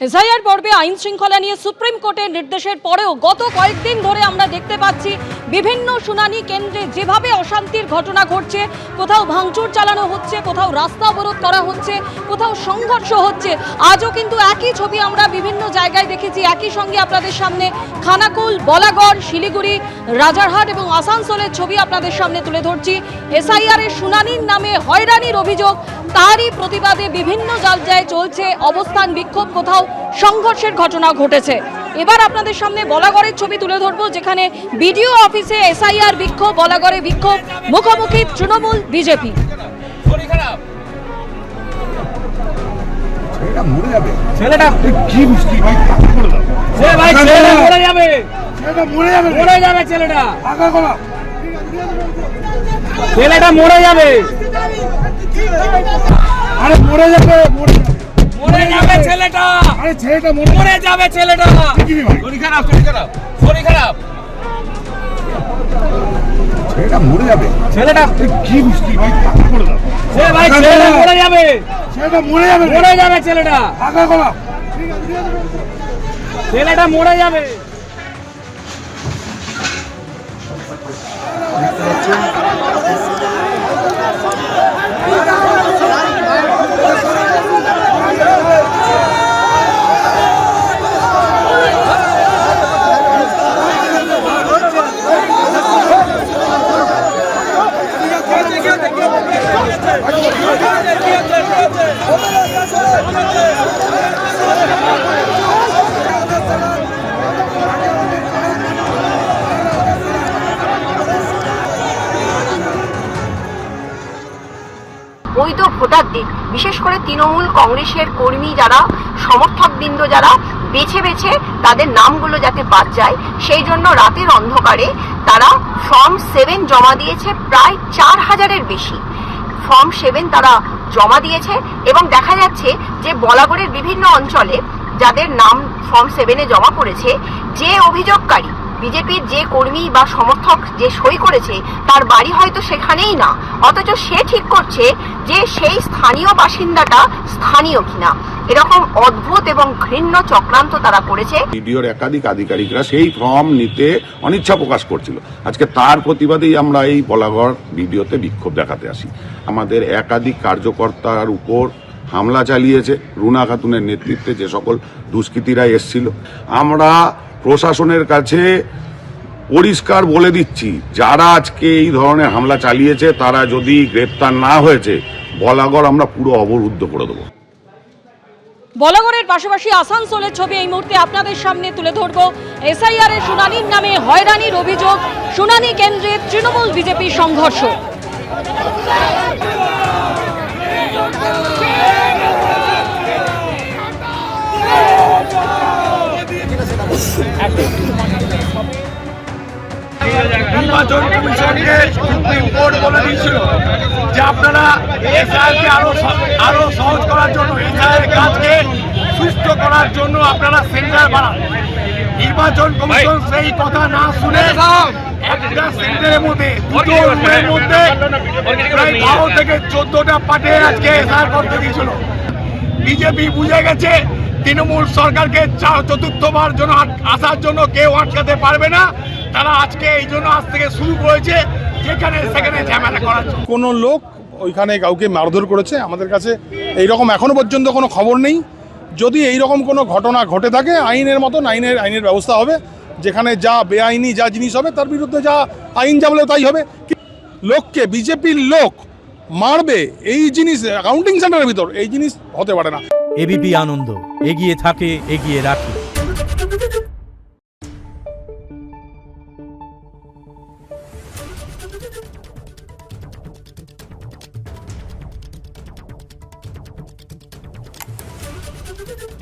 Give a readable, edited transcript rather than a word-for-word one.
SIR পর্বে আইন শৃঙ্খলা নিয়ে সুপ্রিম কোর্টের নির্দেশের পরেও গত কয়েকদিন ধরে আমরা দেখতে পাচ্ছি বিভিন্ন শুনানি কেন্দ্রে যেভাবে অশান্তির ঘটনা ঘটছে, কোথাও ভাঙচুর চালানো হচ্ছে, কোথাও রাস্তা অবরোধ করা হচ্ছে, কোথাও সংঘর্ষ হচ্ছে। আজও কিন্তু একই ছবি আমরা বিভিন্ন জায়গায় দেখেছি। একই সঙ্গে আপনাদের সামনে খানাকুল, বলাগড়, শিলিগুড়ি, রাজারহাট এবং আসানসোলের ছবি আপনাদের সামনে তুলে ধরছি। এসআইআর এর শুনানির নামে হয়রানির অভিযোগ, তারই প্রতিবাদে বিভিন্ন জায়গায় চলছে অবস্থান বিক্ষোভ, কোথাও সংঘর্ষের ঘটনা ঘটেছে। এবার আপনাদের সামনে বলাগড়ের ছবি তুলে ধরবো, যেখানে বিডিও অফিসে এসআইআর বিক্ষোভ, বলাগড়ে বিক্ষোভ, মুখোমুখি তৃণমূল বিজেপি। ছেলেটা কি মিষ্টি ভাই, করে দাও ভাই, ছেলেটা মরে যাবে, ছেলেটা মরে যাবে, মরে যাবে, ছেলেটা আগা করা, ছেলেটা মরে যাবে, আরে মরে যাবে, মরে যাবে ছেলেটা, আরে ছেলেটা মরে যাবে, ছেলেটা শরীর খারাপ, শরীর খারাপ, শরীর খারাপ, ছেলেটা মরে যাবে, ছেলেটা কি মিষ্টি ভাই, করে দাও ভাই, ছেলেটা মরে যাবে, ছেলেটা মরে যাবে, মরে যাবে, ছেলেটা আগা করা, ছেলেটা মরে যাবে। বৈধ ভোটারদের, বিশেষ করে তৃণমূল কংগ্রেসের কর্মী যারা, সমর্থকবৃন্দ যারা, বেছে বেছে তাদের নামগুলো যাতে বাদ যায়, সেই জন্য রাতের অন্ধকারে তারা ফর্ম 7 জমা দিয়েছে। প্রায় 4000-এর বেশি ফর্ম 7 তারা জমা দিয়েছে। এবং দেখা যাচ্ছে যে বলাগড়ের বিভিন্ন অঞ্চলে যাদের নাম ফর্ম 7-এ জমা পড়েছে, যে অভিযোগকারী বিজেপির যে কর্মী বা সমর্থক যে সই করেছে, তার বাড়ি হয়তো সেখানেই না, অথচ সে ঠিক করছে যে সেই স্থানীয় বাসিন্দাটা স্থানীয় কিনা। এরকম অদ্ভুত এবং ঘৃণ্য চক্রান্ত তারা করেছে। বিডিওর একাধিক আধিকারিকরা সেই ফর্ম নিতে অনিচ্ছা প্রকাশ করছিল। আজকে তার প্রতিবাদেই আমরা এই বলাগড় বিডিওতে বিক্ষোভ দেখাতে আসি। আমাদের একাধিক কার্যকর্তার উপর হামলা চালিয়েছে রুনা খাতুনের নেতৃত্বে যে সকল দুষ্কৃতীরা এসছিল। আমরা প্রশাসনের কাছে পরিষ্কার বলে দিচ্ছি, যারা আজকে এই ধরনের হামলা চালিয়েছে তারা যদি গ্রেপ্তার না হয়েছে, বলাগড় আমরা পুরো অবরুদ্ধ করে দেবো। বলাগড়ের পাশাপাশি আসানসোলের ছবি এই মুহূর্তে আপনাদের সামনে তুলে ধরবো। এসআইআর এর শুনানির নামে হয়রানির অভিযোগ, শুনানি কেন্দ্রে তৃণমূল বিজেপি সংঘর্ষ। নির্বাচন কমিশনকে সুপ্রিম কোর্ট বলে দিয়েছিল যে আপনারা এসআইআরকে আরো সহজ করার জন্য, এসআইআর কাজকে সুস্থ করার জন্য আপনারা সেন্টার বাড়ান। নির্বাচন কমিশন সেই কথা না শুনে একটা সেন্টারের মধ্যে, দুটো রুমের মধ্যে প্রায় 12 থেকে 14টা পার্টি আজকে এসআইআর করতে দিয়েছিল। বিজেপি বুঝে গেছে তৃণমূল সরকারকে চতুর্থবার জন্য আসার জন্য কেউ আটকাতে পারবে না। তারা আজকে এই জন্য আজ থেকে শুরু করেছে যেখানে সেখানে ঝামেলা করার জন্য। কোনো লোক ওইখানে কাউকে মারধর করেছে, আমাদের কাছে এইরকম এখনো পর্যন্ত কোনো খবর নেই। যদি এইরকম কোনো ঘটনা ঘটে থাকে, আইনের মতন আইনের ব্যবস্থা হবে। যেখানে যা বেআইনি যা জিনিস হবে তার বিরুদ্ধে যা আইন যা বলে তাই হবে। লোককে বিজেপির লোক মারবে, এই জিনিস কাউন্টিং সেন্টারের ভিতর এই জিনিস হতে পারে না। এবিপি আনন্দ, এগিয়ে থাকে, এগিয়ে রাখে। Thank you.